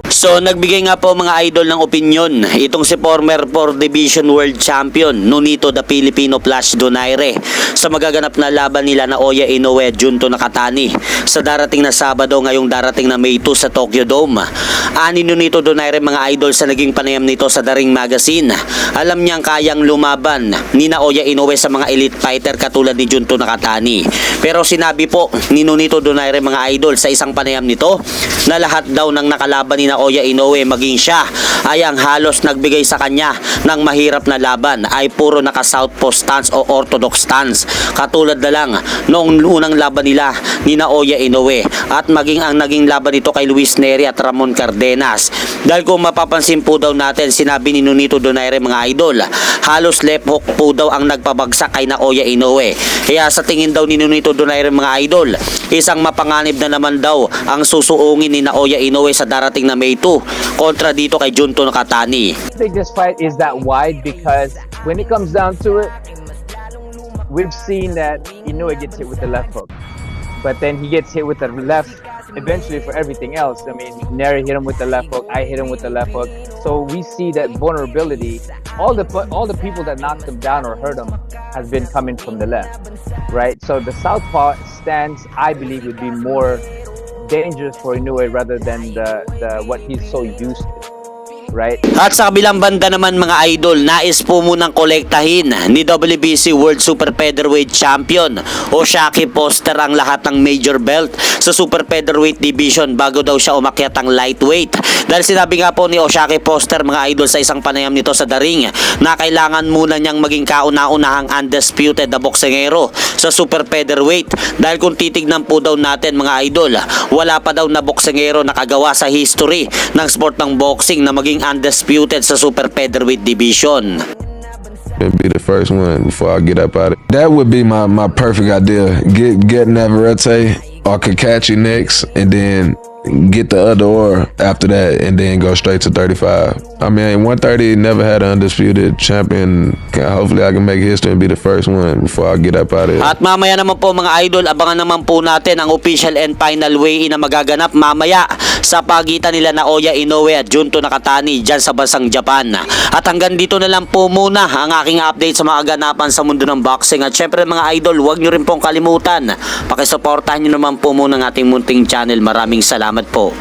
So nagbigay nga po mga idol ng opinion itong si former 4 Division World Champion Nonito the Filipino Flash Donaire sa magaganap na laban nila na Oya Inoue at Junto Nakatani sa darating na Sabado ngayong darating na May 2 sa Tokyo Dome. Ani Nonito Donaire mga idol sa naging panayam nito sa The Ring Magazine. Alam niyang kayang lumaban ni na Oya Inoue sa mga elite fighter katulad ni Junto Nakatani. Pero sinabi po ni Nonito Donaire mga idol sa isang panayam nito na lahat daw ng nakalaban ni na Oya Inoue maging siya ay ang halos nagbigay sa kanya ng mahirap na laban ay puro naka southpaw stance o orthodox stance katulad na lang noong unang laban nila ni na Oya Inoue at maging ang naging laban nito kay Luis Neri at Ramon Cardenas. Dahil kung mapapansin po daw natin sinabi ni Nonito Donaire mga idol halos left hook po daw ang nagpabagsak kay na Oya Inoue. Kaya sa tingin daw ni Nonito Donaire mga idol isang mapanganib na naman daw ang susuungin ni na Oya Inoue sa darating na May 2 kontra dito kay Junto Nakatani. I think this fight is that wide because when it comes down to it, we've seen that Inoue gets hit with the left hook, but then he gets hit with the left eventually for everything else. I mean, Neri hit him with the left hook, I hit him with the left hook, so we see that vulnerability. All the people that knocked him down or hurt him has been coming from the left, right? So the southpaw stance, I believe, would be more dangerous for Inoue rather than the what he's so used to. Right? At sa kabilang banda naman mga idol, nais po munang kolektahin ni WBC World Super Featherweight Champion O'Shaquie Foster ang lahat ng major belt sa Super Featherweight Division bago daw siya umakyat ang lightweight. Dahil sinabi nga po ni O'Shaquie Foster mga idol sa isang panayam nito sa The Ring na kailangan muna niyang maging kauna-unahang undisputed na boksingero sa Super Featherweight. Dahil kung titignan po daw natin mga idol, wala pa daw na boksingero nakagawa sa history ng sport ng boxing na maging undisputed sa Super Featherweight Division. And be the first one before I get up out of it. That would be my perfect idea. Get Navarrete or Kakachi next, and then get the other or after that, and then go straight to 35. I mean, 130 never had an undisputed champion. Hopefully I can make history and be the first one before I get up out of it. At mamaya naman po mga idol, abangan naman po natin ang official and final weigh-in na magaganap mamaya sa pagitan nila na Oya Inoue at Junto Nakatani dyan sa bansang Japan. At hanggang dito na lang po muna ang aking update sa mga ganapan sa mundo ng boxing. At syempre mga idol, huwag nyo rin pong kalimutan, pakisuportahan nyo naman po muna ang ating munting channel. Maraming salamat po.